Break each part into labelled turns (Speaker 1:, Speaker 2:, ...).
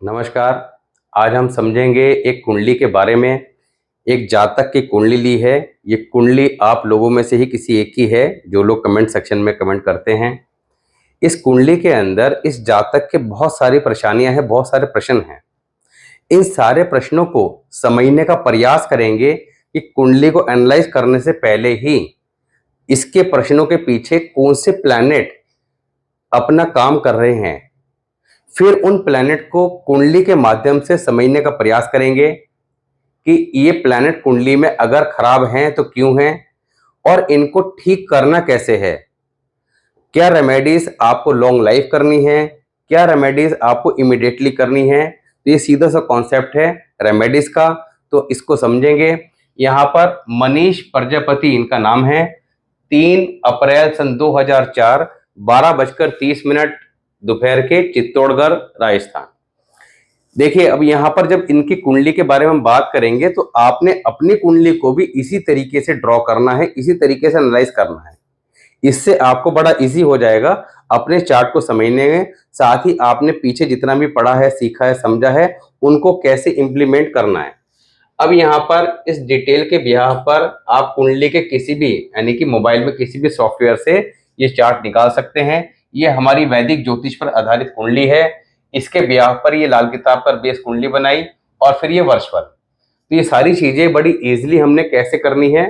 Speaker 1: नमस्कार। आज हम समझेंगे एक कुंडली के बारे में। एक जातक की कुंडली ली है। ये कुंडली आप लोगों में से ही किसी एक की है, जो लोग कमेंट सेक्शन में कमेंट करते हैं। इस कुंडली के अंदर इस जातक के बहुत सारी परेशानियां हैं, बहुत सारे प्रश्न हैं। इन सारे प्रश्नों को समझने का प्रयास करेंगे कि कुंडली को एनालाइज करने से पहले ही इसके प्रश्नों के पीछे कौन से प्लैनेट अपना काम कर रहे हैं। फिर उन प्लैनेट को कुंडली के माध्यम से समझने का प्रयास करेंगे कि ये प्लैनेट कुंडली में अगर खराब हैं तो क्यों हैं और इनको ठीक करना कैसे है। क्या रेमेडीज आपको लॉन्ग लाइफ करनी है, क्या रेमेडीज आपको इमिडिएटली करनी है। तो ये सीधा सा कॉन्सेप्ट है रेमेडीज का, तो इसको समझेंगे। यहाँ पर मनीष प्रजापति इनका नाम है। 3 अप्रैल सन 2004 12:30 दोपहर के, चित्तौड़गढ़, राजस्थान। देखिए, अब यहाँ पर जब इनकी कुंडली के बारे में हम बात करेंगे तो आपने अपनी कुंडली को भी इसी तरीके से ड्रॉ करना है, इसी तरीके से एनालाइज करना है। इससे आपको बड़ा इजी हो जाएगा अपने चार्ट को समझने में। साथ ही आपने पीछे जितना भी पढ़ा है, सीखा है, समझा है, उनको कैसे इंप्लीमेंट करना है। अब यहाँ पर इस डिटेल के बिहाफ पर आप कुंडली के किसी भी, यानी कि मोबाइल में किसी भी सॉफ्टवेयर से ये चार्ट निकाल सकते हैं। ये हमारी वैदिक ज्योतिष पर आधारित कुंडली है। इसके बिहाफ पर ये लाल किताब पर बेस कुंडली बनाई और फिर ये वर्षफल। तो ये सारी चीजें बड़ी इजीली हमने कैसे करनी है।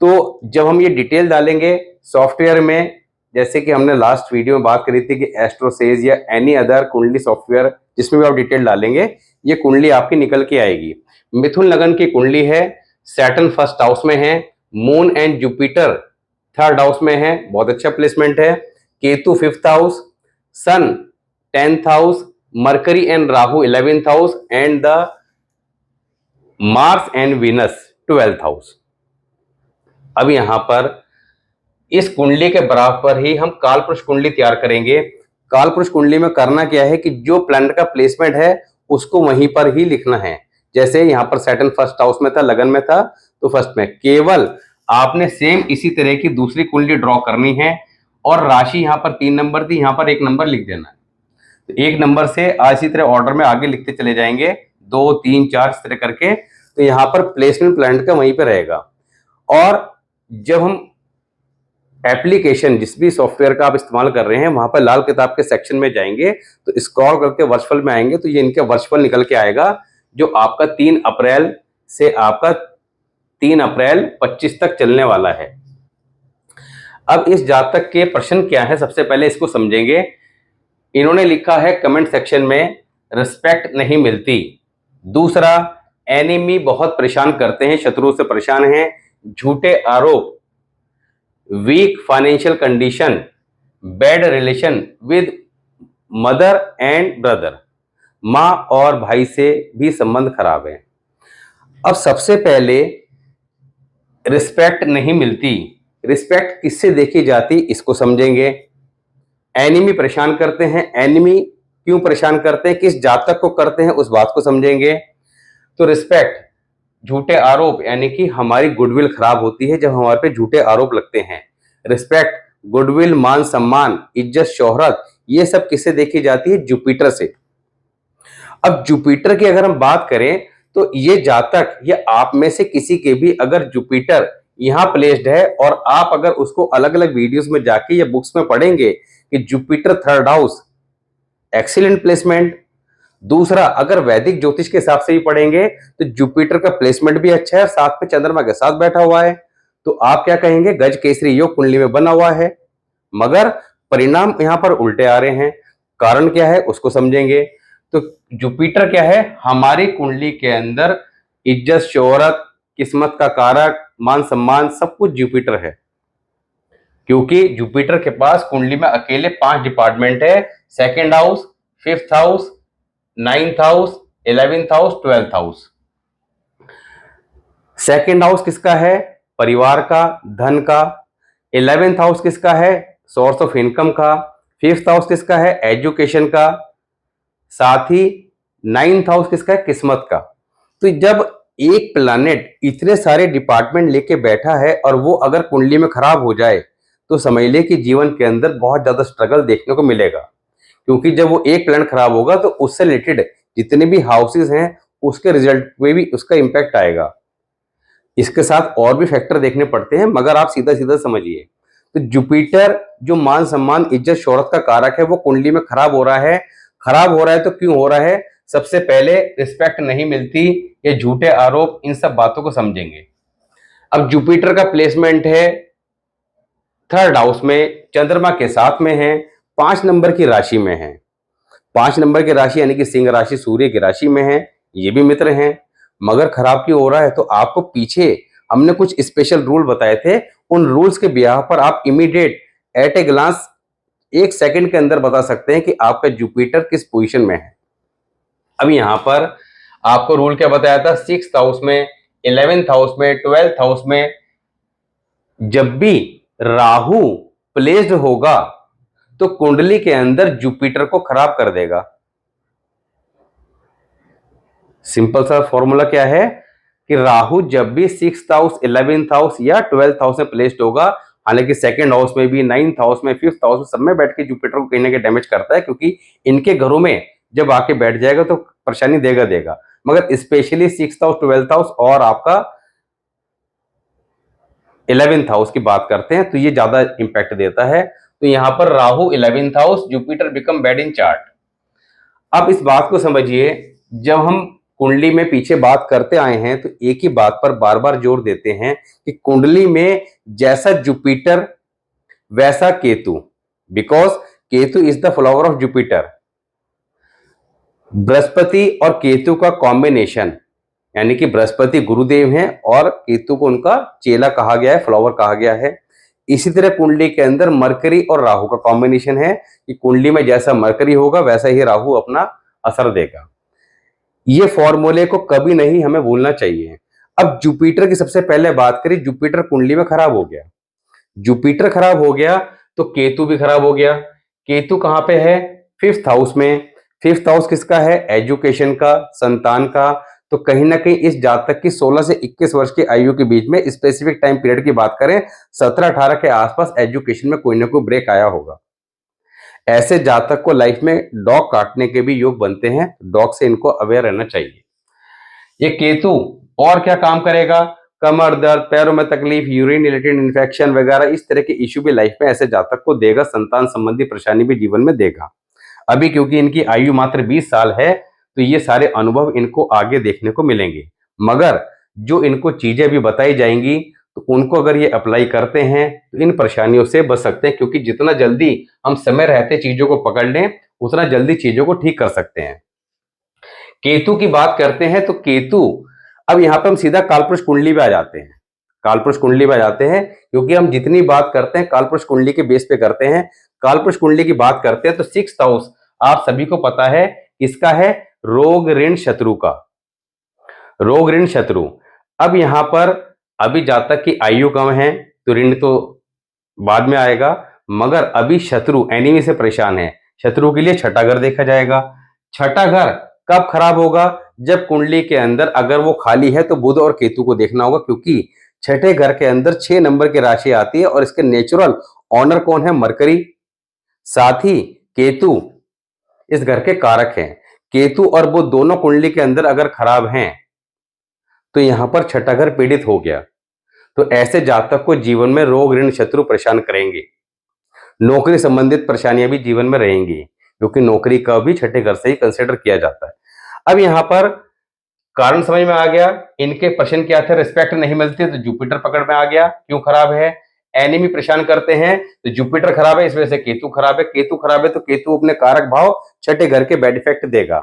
Speaker 1: तो जब हम ये डिटेल डालेंगे सॉफ्टवेयर में, जैसे कि हमने लास्ट वीडियो में बात करी थी कि एस्ट्रोसेज या एनी अदर कुंडली सॉफ्टवेयर जिसमें भी आप डिटेल डालेंगे, ये कुंडली आपकी निकल के आएगी। मिथुन लगन की कुंडली है, सैटर्न फर्स्ट हाउस में है, moon and Jupiter third house में है, बहुत अच्छा प्लेसमेंट है। Ketu 5th house, sun 10th house, Mercury and Rahu 11th house and the Mars and Venus 12th house. अब यहां पर इस कुंडली के बराबर ही हम कालपुरुष कुंडली तैयार करेंगे। कालपुरुष कुंडली में करना क्या है कि जो प्लैनेट का प्लेसमेंट है उसको वहीं पर ही लिखना है। जैसे यहाँ पर सैटर्न फर्स्ट हाउस में था, लगन में था, तो फर्स्ट में केवल आपने सेम इसी तरह की दूसरी कुंडली ड्रॉ करनी है और राशि यहाँ पर 3 नंबर थी, यहाँ पर 1 नंबर लिख देना है। तो 1 नंबर से इसी तरह ऑर्डर में आगे लिखते चले जाएंगे, 2 3 4 इस तरह करके। तो यहाँ पर प्लेसमेंट प्लैनेट का वहीं पर रहेगा। और जब हम एप्लीकेशन जिस भी सॉफ्टवेयर का आप इस्तेमाल कर रहे हैं वहां पर लाल किताब के सेक्शन में जाएंगे तो स्क्रॉल करके वर्षफल में आएंगे तो ये इनका वर्षफल निकल के आएगा, जो आपका 3 अप्रैल से आपका 3 अप्रैल 25 तक चलने वाला है। अब इस जातक के प्रश्न क्या है, सबसे पहले इसको समझेंगे। इन्होंने लिखा है कमेंट सेक्शन में, रिस्पेक्ट नहीं मिलती। दूसरा, एनिमी बहुत परेशान करते हैं, शत्रु से परेशान हैं। झूठे आरोप, weak financial condition, bad relation with mother and brother, माँ और भाई से भी संबंध खराब है। अब सबसे पहले रिस्पेक्ट नहीं मिलती। रिस्पेक्ट किससे देखी जाती इसको समझेंगे। एनिमी परेशान करते हैं, एनिमी क्यों परेशान करते हैं, किस जातक को करते हैं, उस बात को समझेंगे। तो रिस्पेक्ट, झूठे आरोप, यानी कि हमारी गुडविल खराब होती है जब हमारे पे झूठे आरोप लगते हैं। रिस्पेक्ट, गुडविल, मान सम्मान, इज्जत, शोहरत, ये सब किससे देखी जाती है, जुपिटर से। अब जुपिटर की अगर हम बात करें तो ये जातक या आप में से किसी के भी अगर जुपिटर यहां प्लेस्ड है और आप अगर उसको अलग अलग वीडियोस में जाके या बुक्स में पढ़ेंगे कि Jupiter 3rd house excellent placement. दूसरा, अगर वैदिक ज्योतिष के हिसाब से भी पढ़ेंगे तो जुपिटर का प्लेसमेंट भी अच्छा है, साथ में चंद्रमा के साथ बैठा हुआ है। तो आप क्या कहेंगे, गज केसरी योग कुंडली में बना हुआ है, मगर परिणाम यहां पर उल्टे आ रहे हैं। कारण क्या है उसको समझेंगे। तो जुपिटर क्या है, हमारी कुंडली के अंदर इज्जत, शोहरत, किस्मत का कारक, मान सम्मान, सब कुछ जुपिटर है। क्योंकि जुपिटर के पास कुंडली में अकेले 5 डिपार्टमेंट है, 2nd house, 5th house, 9th house, 11th house, 12th house. 2nd house किसका है, परिवार का, धन का। 11th हाउस किसका है, सोर्स ऑफ इनकम का। 5th हाउस किसका है, एजुकेशन का। साथ ही 9th हाउस किसका है, किस्मत का। तो जब एक प्लैनेट इतने सारे डिपार्टमेंट लेके बैठा है और वो अगर कुंडली में खराब हो जाए तो समझ ले कि जीवन के अंदर बहुत ज्यादा स्ट्रगल देखने को मिलेगा। क्योंकि जब वो एक प्लैनेट खराब होगा तो उससे रिलेटेड जितने भी हाउसेस हैं उसके रिजल्ट पे भी उसका इंपैक्ट आएगा। इसके साथ और भी फैक्टर देखने पड़ते हैं, मगर आप सीधा सीधा समझिए। तो जुपिटर जो मान सम्मान इज्जत शोहरत का कारक है वो कुंडली में खराब हो रहा है। खराब हो रहा है तो क्यों हो रहा है? सबसे पहले रिस्पेक्ट नहीं मिलती, ये झूठे आरोप, इन सब बातों को समझेंगे। अब जुपिटर का प्लेसमेंट है थर्ड हाउस में, चंद्रमा के साथ में है, 5 नंबर की राशि में है। 5 नंबर की राशि यानी कि सिंह राशि सूर्य की राशि में है, ये भी मित्र हैं। मगर खराब क्यों हो रहा है? तो आपको पीछे हमने कुछ स्पेशल रूल बताए थे, उन रूल्स के बिहार पर आप immediate at a glance 1 second के अंदर बता सकते हैं कि आपका जुपिटर किस पोजीशन में है। अब यहां पर आपको रूल क्या बताया था? 6th हाउस में, 11th हाउस में, 12th हाउस में जब भी राहु प्लेस्ड होगा तो कुंडली के अंदर जुपिटर को खराब कर देगा। सिंपल सा फॉर्मूला क्या है कि राहु जब भी 6th हाउस, 11th हाउस या 12th हाउस में प्लेस्ड होगा, हालांकि 2nd हाउस में भी, 9th हाउस में, 5th हाउस में, सब में बैठ के जुपिटर को कहीं ना कहीं डैमेज करता है, क्योंकि इनके घरों में जब आके बैठ जाएगा तो परेशानी देगा। मगर specially 6th house, 12th house और आपका 11th हाउस की बात करते हैं तो ये ज्यादा इंपैक्ट देता है। तो यहां पर Rahu 11th house, Jupiter become bad in chart. अब इस बात को समझिए, जब हम कुंडली में पीछे बात करते आए हैं तो एक ही बात पर बार बार जोर देते हैं कि कुंडली में जैसा जुपिटर वैसा Ketu, because Ketu is the flower of Jupiter. Brihaspati और केतु का कॉम्बिनेशन, यानी कि बृहस्पति गुरुदेव हैं और केतु को उनका चेला कहा गया है, फ्लावर कहा गया है। इसी तरह कुंडली के अंदर मरकरी और राहु का कॉम्बिनेशन है कि कुंडली में जैसा मरकरी होगा वैसा ही राहु अपना असर देगा। ये फॉर्मूले को कभी नहीं हमें भूलना चाहिए। अब जुपिटर की सबसे पहले बात करें, जुपिटर कुंडली में खराब हो गया। जुपिटर खराब हो गया तो केतु भी खराब हो गया। केतु कहां पे है? 5th हाउस में। 5th हाउस किसका है? एजुकेशन का, संतान का। तो कहीं ना कहीं इस जातक की 16 से 21 वर्ष की आयु के बीच में, स्पेसिफिक टाइम पीरियड की बात करें, 17-18 के आसपास एजुकेशन में कोई ना कोई ब्रेक आया होगा। ऐसे जातक को लाइफ में डॉग काटने के भी योग बनते हैं, डॉग से इनको अवेयर रहना चाहिए। ये केतु और क्या काम करेगा? कमर दर्द, पैरों में तकलीफ, यूरिन रिलेटेड इन्फेक्शन वगैरह इस तरह के इश्यू भी लाइफ में ऐसे जातक को देगा। संतान संबंधी परेशानी भी जीवन में देगा। अभी क्योंकि इनकी आयु मात्र 20 साल है तो ये सारे अनुभव इनको आगे देखने को मिलेंगे। मगर जो इनको चीजें भी बताई जाएंगी तो उनको अगर ये अप्लाई करते हैं तो इन परेशानियों से बच सकते हैं, क्योंकि जितना जल्दी हम समय रहते चीजों को पकड़ लें उतना जल्दी चीजों को ठीक कर सकते हैं। केतु की बात करते हैं तो केतु, अब यहां पर हम सीधा कालपुरुष कुंडली पे आ जाते हैं। कालपुरुष कुंडली पे आ जाते हैं क्योंकि हम जितनी बात करते हैं कालपुरुष कुंडली के बेस पे करते हैं। कालपुरुष कुंडली की बात करते हैं तो 6th हाउस आप सभी को पता है किसका है? रोग ऋण शत्रु का। रोग ऋण शत्रु। अब यहां पर अभी जातक की आयु कम है तो ऋण तो बाद में आएगा, मगर अभी शत्रु एनिमी से परेशान है। शत्रु के लिए छठा घर देखा जाएगा। छठा घर कब खराब होगा? जब कुंडली के अंदर अगर वो खाली है तो बुध और केतु को देखना होगा, क्योंकि छठे घर के अंदर 6 नंबर की राशि आती है और इसके नेचुरल ऑनर कौन है? मरकरी। साथ ही केतु इस घर के कारक हैं। केतु और बुध दोनों कुंडली के अंदर अगर खराब हैं तो यहां पर छठा घर पीड़ित हो गया। तो ऐसे जातक को जीवन में रोग ऋण शत्रु परेशान करेंगे। नौकरी संबंधित परेशानियां भी जीवन में रहेंगी, क्योंकि नौकरी का भी छठे घर से ही कंसिडर किया जाता है। अब यहां पर कारण समझ में आ गया। इनके प्रश्न क्या थे? रिस्पेक्ट नहीं मिलती तो जुपिटर पकड़ में आ गया, क्यों खराब है? एनिमी परेशान करते हैं तो जुपिटर खराब है, इस वजह से केतु खराब है। केतु खराब है तो केतु अपने कारक भाव छठे घर के बैड इफेक्ट देगा,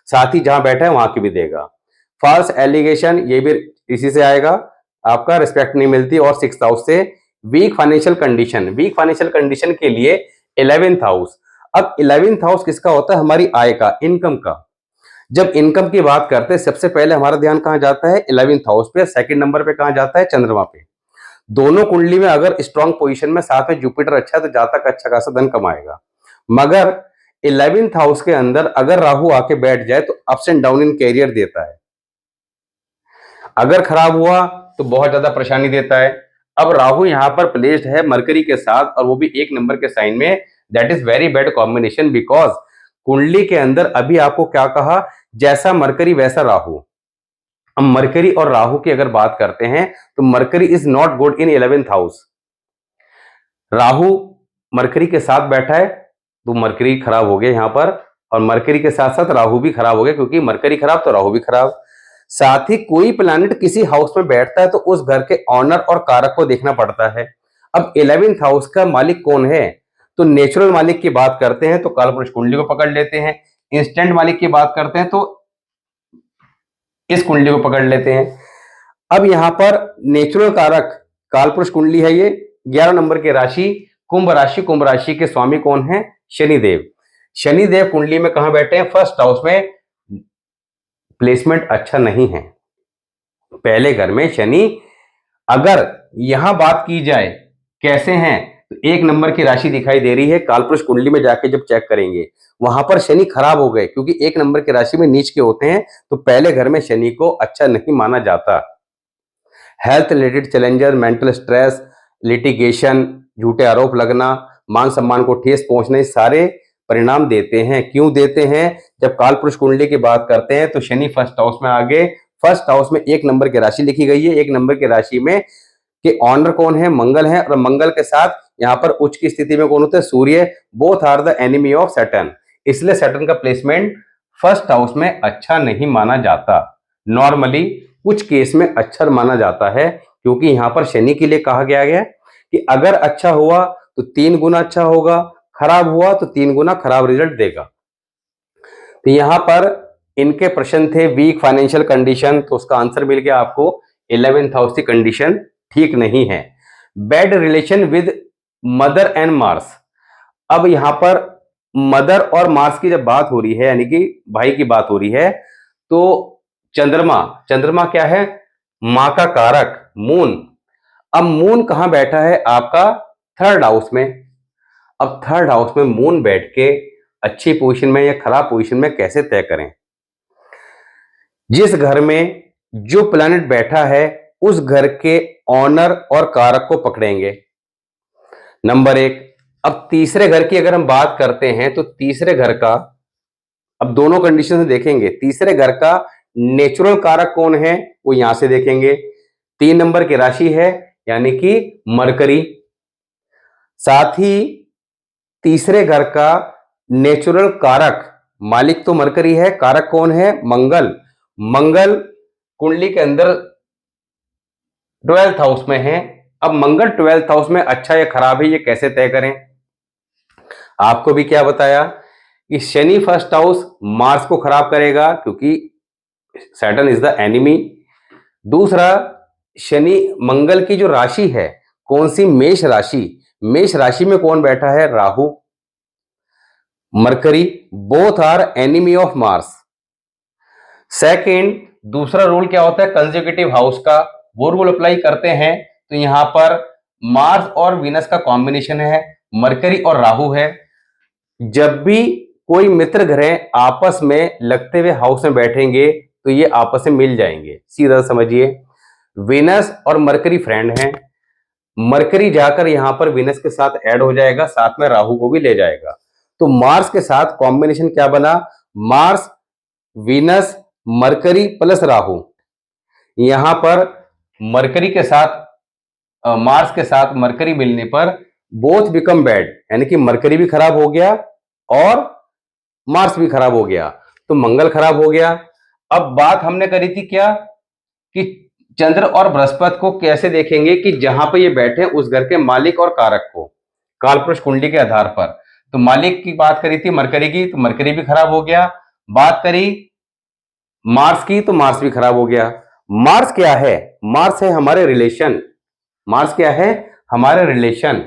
Speaker 1: साथ ही जहां बैठा है वहां की भी देगा। फॉल्स एलिगेशन ये भी इसी से आएगा, आपका रिस्पेक्ट नहीं मिलती। और 6th हाउस से weak financial condition. Weak financial condition के लिए 11th हाउस। अब 11th हाउस किसका होता है? हमारी आय का, इनकम का। जब इनकम की बात करते हैं सबसे पहले हमारा ध्यान कहां जाता है? 11th हाउस पे। सेकंड नंबर पे कहां जाता है? चंद्रमा पे। दोनों कुंडली में अगर स्ट्रांग पोजीशन में साथ में जुपिटर अच्छा है तो जातक अच्छा खासा धन कमाएगा। मगर 11th हाउस के अंदर अगर राहु आके बैठ जाए तो ups and down in career देता है। अगर खराब हुआ तो बहुत ज्यादा परेशानी देता है। अब राहु यहां पर प्लेस्ड है मरकरी के साथ और वो भी 1 नंबर के साइन में। That is very bad combination, because कुंडली के अंदर अभी आपको क्या कहा, जैसा मरकरी वैसा राहु। अब मरकरी और राहु की अगर बात करते हैं तो mercury is not good in 11th house. Rahu mercury के साथ बैठा है तो मरकरी खराब हो गया यहां पर, और मरकरी के साथ साथ राहु भी खराब हो गया, क्योंकि मरकरी खराब तो राहु भी खराब। साथ ही कोई प्लैनेट किसी हाउस में बैठता है तो उस घर के ऑनर और कारक को देखना पड़ता है। अब 11th हाउस का मालिक कौन है, तो नेचुरल मालिक की बात करते हैं तो कालपुरुष कुंडली को पकड़ लेते हैं, इंस्टेंट मालिक की बात करते हैं तो इस कुंडली को पकड़ लेते हैं। अब यहां पर नेचुरल कारक कालपुरुष कुंडली है, ये 11 नंबर की राशि कुंभ राशि। कुंभ राशि के स्वामी कौन है, शनिदेव। शनिदेव कुंडली में कहां बैठे हैं, फर्स्ट हाउस में। प्लेसमेंट अच्छा नहीं है पहले घर में शनि। अगर यहां बात की जाए कैसे हैं, तो 1 नंबर की राशि दिखाई दे रही है, कालपुरुष कुंडली में जाके जब चेक करेंगे वहां पर शनि खराब हो गए, क्योंकि 1 नंबर की राशि में नीच के होते हैं तो पहले घर में शनि को अच्छा नहीं माना जाता। Health related challenger, mental stress, litigation, झूठे आरोप लगना, मान सम्मान को ठेस पहुंचना, सारे परिणाम देते हैं। क्यों देते हैं, जब कालपुरुष कुंडली की बात करते हैं तो शनि फर्स्ट हाउस में आगे, फर्स्ट हाउस में 1 नंबर की राशि लिखी गई है। 1 नंबर की राशि में के ऑनर कौन है, मंगल है, और मंगल के साथ यहां पर उच्च की स्थिति में कौन होता है, Surya. Both are the enemy of Saturn, इसलिए सैटर्न का प्लेसमेंट फर्स्ट हाउस में अच्छा नहीं माना जाता। नॉर्मली कुछ केस में अच्छा माना जाता है, क्योंकि यहां पर शनि के लिए कहा गया है कि अगर अच्छा हुआ तो 3 गुना अच्छा होगा, खराब हुआ तो 3 गुना खराब रिजल्ट देगा। तो यहां पर इनके प्रश्न थे वीक फाइनेंशियल कंडीशन, तो उसका आंसर मिल गया आपको, 11th हाउस की कंडीशन ठीक नहीं है। Bad relation with mother and Mars. अब यहां पर मदर और मार्स की जब बात हो रही है, यानी कि भाई की बात हो रही है, तो चंद्रमा, चंद्रमा क्या है, मां का कारक, मून। अब मून कहां बैठा है आपका, 3rd हाउस में। अब 3rd हाउस में मून बैठ के अच्छी पोजीशन में या खराब पोजीशन में कैसे तय करें। जिस घर में जो प्लैनेट बैठा है उस घर के ऑनर और कारक को पकड़ेंगे, नंबर 1। अब तीसरे घर की अगर हम बात करते हैं तो तीसरे घर का, अब दोनों कंडीशन से देखेंगे, तीसरे घर का नेचुरल कारक कौन है वो यहां से देखेंगे। 3 नंबर की राशि है यानी कि मरकरी। साथ ही तीसरे घर का नेचुरल कारक, मालिक तो मरकरी है, कारक कौन है, मंगल। मंगल कुंडली के अंदर 12th हाउस में है। अब मंगल 12th हाउस में अच्छा या खराब है, ये कैसे तय करें। आपको भी क्या बताया कि शनि फर्स्ट हाउस मार्स को खराब करेगा, क्योंकि सैटर्न इज द एनिमी। दूसरा, शनि मंगल की जो राशि है कौन सी, मेष राशि। मेष राशि में कौन बैठा है, Rahu, Mercury. Both are enemy of Mars. Second, दूसरा रूल क्या होता है कंसेक्यूटिव हाउस का, वो रूल अप्लाई करते हैं तो यहां पर मार्स और वीनस का कॉम्बिनेशन है, मरकरी और राहु है। जब भी कोई मित्र ग्रह आपस में लगते हुए हाउस में बैठेंगे तो ये आपस में मिल जाएंगे, सीधा समझिए। वीनस और मरकरी फ्रेंड हैं, मरकरी जाकर यहां पर वीनस के साथ ऐड हो जाएगा, साथ में राहु को भी ले जाएगा। तो मार्स के साथ कॉम्बिनेशन क्या बना, Mars, Venus, mercury plus Rahu. यहां पर मरकरी के साथ मार्स के साथ मरकरी मिलने पर बोथ बिकम बैड, यानी कि मरकरी भी खराब हो गया और मार्स भी खराब हो गया, तो मंगल खराब हो गया। अब बात हमने करी थी क्या कि चंद्र और बृहस्पति को कैसे देखेंगे, कि जहां पर ये बैठे उस घर के मालिक और कारक को कालपुरुष कुंडली के आधार पर। तो मालिक की बात करी थी मरकरी की, तो मरकरी भी खराब हो गया। बात करी मार्स की तो मार्स भी खराब हो गया। मार्स क्या है, मार्स है हमारे रिलेशन। मार्स क्या है, हमारे रिलेशन,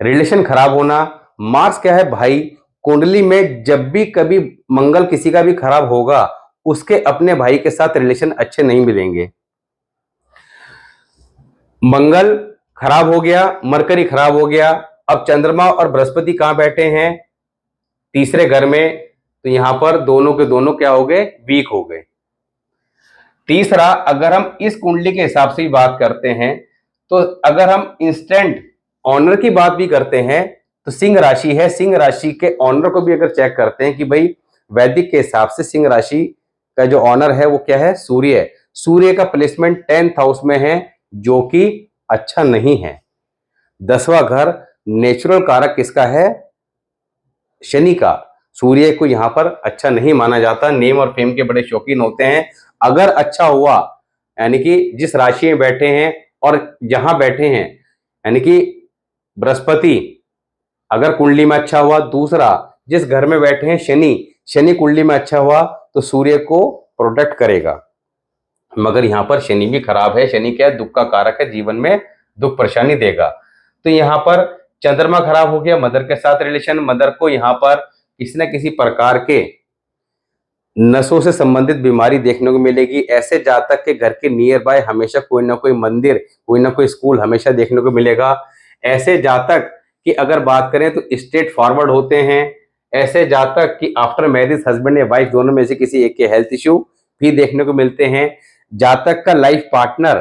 Speaker 1: रिलेशन खराब होना। मार्स क्या है भाई, कुंडली में जब भी कभी मंगल किसी का भी खराब होगा उसके अपने भाई के साथ रिलेशन अच्छे नहीं मिलेंगे। मंगल खराब हो गया, मरकरी खराब हो गया। अब चंद्रमा और बृहस्पति कहां बैठे हैं, तीसरे घर में, तो यहां पर दोनों के दोनों क्या हो गए, वीक हो गए। तीसरा, अगर हम इस कुंडली के हिसाब से भी बात करते हैं तो अगर हम इंस्टेंट ऑनर की बात भी करते हैं तो सिंह राशि है, सिंह राशि के ऑनर को भी अगर चेक करते हैं कि भाई वैदिक के हिसाब से सिंह राशि का जो ऑनर है वो क्या है, सूर्य है। सूर्य का प्लेसमेंट 10th हाउस में है, जो कि अच्छा नहीं है। 10वां घर नेचुरल कारक किसका है, शनि का। सूर्य को यहां पर अच्छा नहीं माना जाता, नेम और फेम के बड़े शौकीन होते हैं। अगर अच्छा हुआ, यानी कि जिस राशि में बैठे हैं और जहां बैठे हैं, यानी कि बृहस्पति अगर कुंडली में अच्छा हुआ, दूसरा जिस घर में बैठे हैं शनि, शनि कुंडली में अच्छा हुआ तो सूर्य को प्रोटेक्ट करेगा। मगर यहां पर शनि भी खराब है। शनि क्या है, दुख का कारक है, जीवन में दुख परेशानी देगा। तो यहां पर चंद्रमा खराब हो गया, मदर के साथ रिलेशन, मदर को यहां पर किसी न किसी प्रकार के नसों से संबंधित बीमारी देखने को मिलेगी। ऐसे जातक के घर के नियर बाय हमेशा कोई ना कोई मंदिर, कोई ना कोई स्कूल हमेशा देखने को मिलेगा। ऐसे जातक की अगर बात करें तो स्ट्रेट फॉरवर्ड होते हैं। ऐसे जातक की आफ्टर मैरिज हस्बैंड या वाइफ दोनों में से किसी एक के हेल्थ इश्यू भी देखने को मिलते हैं। जातक का लाइफ पार्टनर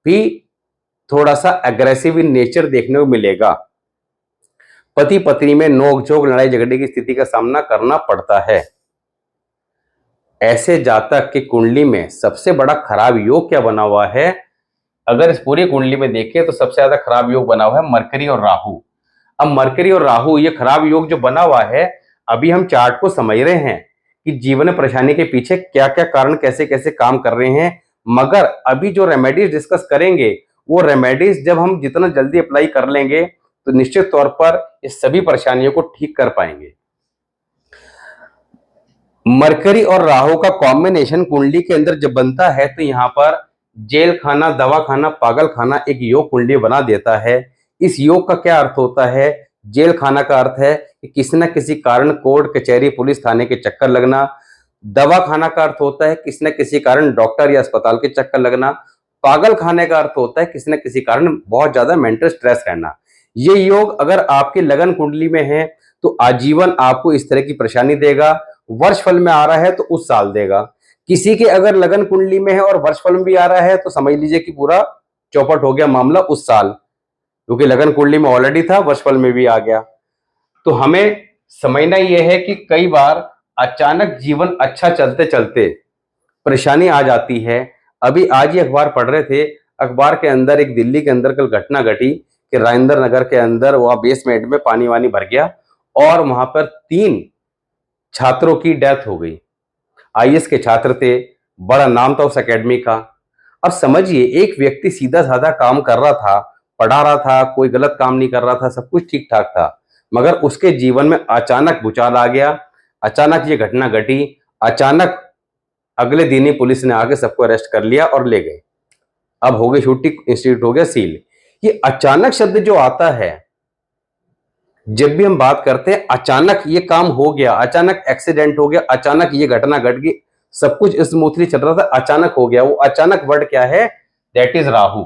Speaker 1: भी थोड़ा सा अग्रेसिव इन नेचर देखने को मिलेगा। पति पत्नी में नोकझोंक, लड़ाई झगड़े की स्थिति का सामना करना पड़ता है। ऐसे जातक की कुंडली में सबसे बड़ा खराब योग क्या बना हुआ है, अगर इस पूरी कुंडली में देखें तो सबसे ज्यादा खराब योग बना हुआ है मरकरी और राहु। अब मरकरी और राहु ये खराब योग जो बना हुआ है, अभी हम चार्ट को समझ रहे हैं कि जीवन में परेशानी के पीछे क्या क्या कारण कैसे कैसे काम कर रहे हैं। मगर अभी जो रेमेडीज डिस्कस करेंगे, वो रेमेडीज जब हम जितना जल्दी अप्लाई कर लेंगे तो निश्चित तौर पर इस सभी परेशानियों को ठीक कर पाएंगे। मरकरी और राहु का कॉम्बिनेशन कुंडली के अंदर जब बनता है तो यहाँ पर जेल खाना, दवा खाना, पागल खाना एक योग कुंडली बना देता है। इस योग का क्या अर्थ होता है, जेल खाना का अर्थ है कि किसी न किसी कारण कोर्ट कचहरी पुलिस थाने के चक्कर लगना। दवा खाना का अर्थ होता है किसी न किसी कारण डॉक्टर या अस्पताल के चक्कर लगना। पागल खाने का अर्थ होता है किसी न किसी कारण बहुत ज्यादा मेंटल स्ट्रेस रहना। ये योग अगर आपकी लगन कुंडली में है तो आजीवन आपको इस तरह की परेशानी देगा। वर्ष फल में आ रहा है तो उस साल देगा। किसी के अगर लगन कुंडली में है और वर्ष फल में भी आ रहा है तो समझ लीजिए कि पूरा चौपट हो गया मामला उस साल, क्योंकि लगन कुंडली में ऑलरेडी था, वर्ष फल में भी आ गया। तो हमें समझना यह है कि कई बार अचानक जीवन अच्छा चलते चलते परेशानी आ जाती है। अभी आज ही अखबार पढ़ रहे थे, अखबार के अंदर एक दिल्ली के अंदर कल घटना घटी कि राजेंद्र नगर के अंदर वह बेसमेंट में पानी वानी भर गया और वहां पर 3 छात्रों की डेथ हो गई। आईएएस के छात्र थे, बड़ा नाम था उस एकेडमी का। अब समझिए, एक व्यक्ति सीधा साधा काम कर रहा था, पढ़ा रहा था, कोई गलत काम नहीं कर रहा था, सब कुछ ठीक ठाक था, मगर उसके जीवन में अचानक भूचाल आ गया। अचानक ये घटना घटी। अचानक अगले दिन ही पुलिस ने आके सबको अरेस्ट कर लिया और ले गए। अब हो गई छुट्टी, इंस्टीट्यूट हो गया सील। ये अचानक शब्द जो आता है, जब भी हम बात करते हैं अचानक ये काम हो गया, अचानक एक्सीडेंट हो गया, अचानक ये घटना घट गई, सब कुछ स्मूथली चल रहा था, अचानक हो गया। वो अचानक वर्ड क्या है, दैट इज राहु।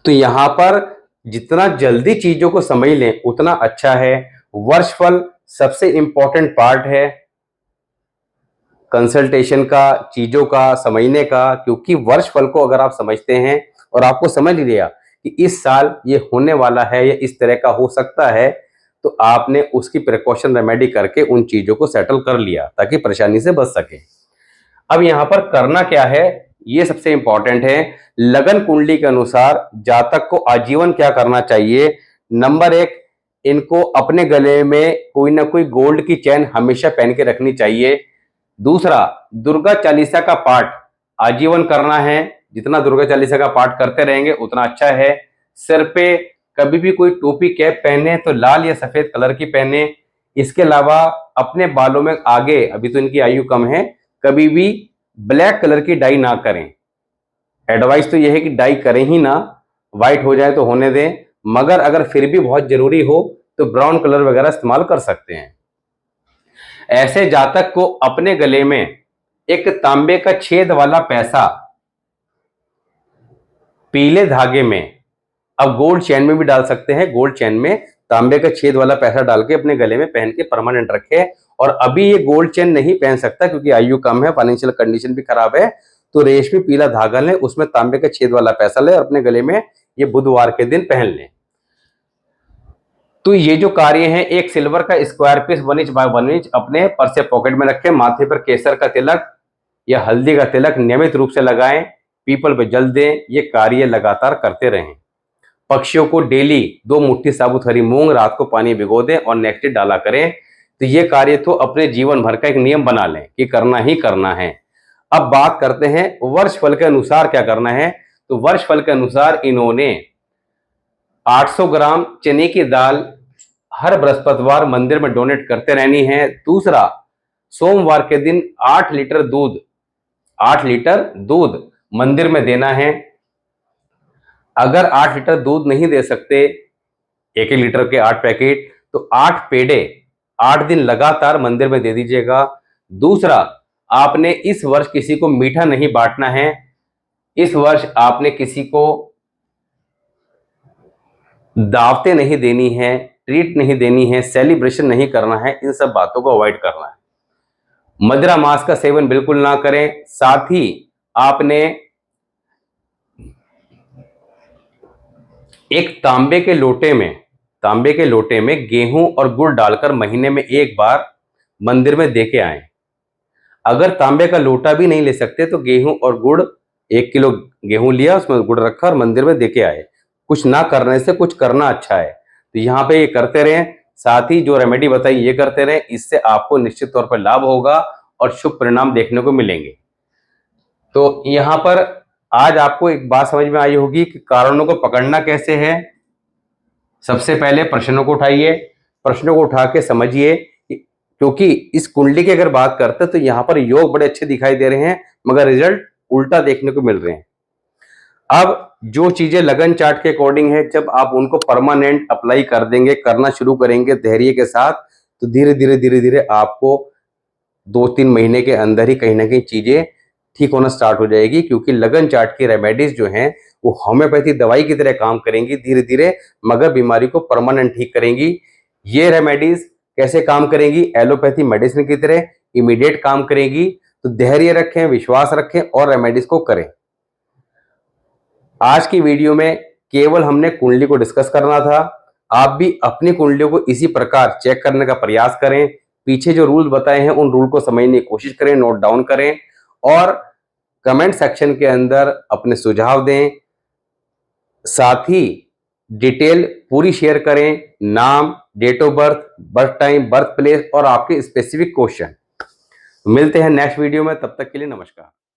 Speaker 1: तो यहां पर जितना जल्दी चीजों को समझ लें उतना अच्छा है। वर्षफल सबसे इंपॉर्टेंट पार्ट है कंसल्टेशन का, चीजों का समझने का, क्योंकि वर्षफल को अगर आप समझते हैं और आपको समझ लिया कि इस साल ये होने वाला है या इस तरह का हो सकता है, तो आपने उसकी प्रिकॉशन रेमेडी करके उन चीजों को सेटल कर लिया ताकि परेशानी से बच सके। अब यहां पर करना क्या है, ये सबसे इंपॉर्टेंट है। लगन कुंडली के अनुसार जातक को आजीवन क्या करना चाहिए। नंबर 1, इनको अपने गले में कोई ना कोई गोल्ड की चैन हमेशा पहन के रखनी चाहिए। दूसरा, दुर्गा चालीसा का पाठ आजीवन करना है। जितना दुर्गा चालीसा का पाठ करते रहेंगे उतना अच्छा है। सिर पे कभी भी कोई टोपी कैप पहने तो लाल या सफेद कलर की पहने। इसके अलावा अपने बालों में आगे, अभी तो इनकी आयु कम है, कभी भी ब्लैक कलर की डाई ना करें। एडवाइस तो यह है कि डाई करें ही ना, व्हाइट हो जाए तो होने दें, मगर अगर फिर भी बहुत जरूरी हो तो ब्राउन कलर वगैरह इस्तेमाल कर सकते हैं। ऐसे जातक को अपने गले में एक तांबे का छेद वाला पैसा पीले धागे में, अब गोल्ड चेन में भी डाल सकते हैं, गोल्ड चेन में तांबे का छेद वाला पैसा डाल के अपने गले में पहन के परमानेंट रखे। और अभी ये गोल्ड चेन नहीं पहन सकता क्योंकि आयु कम है, फाइनेंशियल कंडीशन भी खराब है, तो रेशमी पीला धागा लें, उसमें तांबे का छेद वाला पैसा लें और अपने गले में ये बुधवार के दिन पहन लें। तो ये जो कार्य है, एक सिल्वर का square piece 1 inch by 1 inch अपने पर्स या पॉकेट में रखें, माथे पर केसर का तिलक या हल्दी का तिलक नियमित रूप से लगाएं, पीपल पे जल दें। ये कार्य लगातार करते रहें। पक्षियों को डेली 2 मुट्ठी साबुत हरी मूंग रात को पानी भिगो दें और नेक्स्ट डे डाला करें। तो ये कार्य तो अपने जीवन भर का एक नियम बना लें कि करना ही करना है। अब बात करते हैं वर्ष फल के अनुसार क्या करना है। तो वर्ष फल के अनुसार इन्होंने 800 ग्राम चने की दाल हर बृहस्पतिवार मंदिर में डोनेट करते रहनी है। दूसरा, सोमवार के दिन 8 लीटर दूध मंदिर में देना है। अगर 8 लीटर दूध नहीं दे सकते, 1 लीटर के 8 पैकेट, तो 8 पेड़े 8 दिन लगातार मंदिर में दे दीजिएगा। दूसरा, आपने इस वर्ष किसी को मीठा नहीं बांटना है। इस वर्ष आपने किसी को दावतें नहीं देनी है, ट्रीट नहीं देनी है, सेलिब्रेशन नहीं करना है। इन सब बातों को अवॉइड करना है। मदिरा मांस का सेवन बिल्कुल ना करें। साथ ही आपने एक तांबे के लोटे में गेहूं और गुड़ डालकर महीने में एक बार मंदिर में दे के आए। अगर तांबे का लोटा भी नहीं ले सकते तो गेहूं और गुड़, 1 किलो गेहूं लिया, उसमें गुड़ रखा और मंदिर में दे के आए। कुछ ना करने से कुछ करना अच्छा है, तो यहाँ पे ये करते रहें। साथ ही जो रेमेडी बताई ये करते रहें, इससे आपको निश्चित तौर पर लाभ होगा और शुभ परिणाम देखने को मिलेंगे। तो यहाँ पर आज आपको एक बात समझ में आई होगी कि कारणों को पकड़ना कैसे है। सबसे पहले प्रश्नों को उठाइए, प्रश्नों को उठा के समझिए, क्योंकि इस कुंडली की अगर बात करते हैं तो यहाँ पर योग बड़े अच्छे दिखाई दे रहे हैं मगर रिजल्ट उल्टा देखने को मिल रहे हैं। अब जो चीजें लगन चार्ट के अकॉर्डिंग है, जब आप उनको परमानेंट अप्लाई कर देंगे, करना शुरू करेंगे धैर्य के साथ, तो धीरे धीरे आपको 2-3 महीने के अंदर ही कहीं ना कहीं चीजें ठीक होना स्टार्ट हो जाएगी। क्योंकि लगन चार्ट की रेमेडीज जो हैं वो होम्योपैथी दवाई की तरह काम करेंगी धीरे धीरे, मगर बीमारी को परमानेंट ठीक करेंगी। ये रेमेडीज कैसे काम करेंगी? एलोपैथी मेडिसिन की तरह इमीडिएट काम करेगी। तो धैर्य रखें, विश्वास रखें और रेमेडीज को करें। आज की वीडियो में केवल हमने कुंडली को डिस्कस करना था। आप भी अपनी कुंडलियों को इसी प्रकार चेक करने का प्रयास करें। पीछे जो रूल बताए हैं उन रूल को समझने की कोशिश करें, नोट डाउन करें और कमेंट सेक्शन के अंदर अपने सुझाव दें। साथ ही डिटेल पूरी शेयर करें, नाम, date of birth, birth time, birth place और आपके स्पेसिफिक क्वेश्चन। मिलते हैं नेक्स्ट वीडियो में, तब तक के लिए नमस्कार।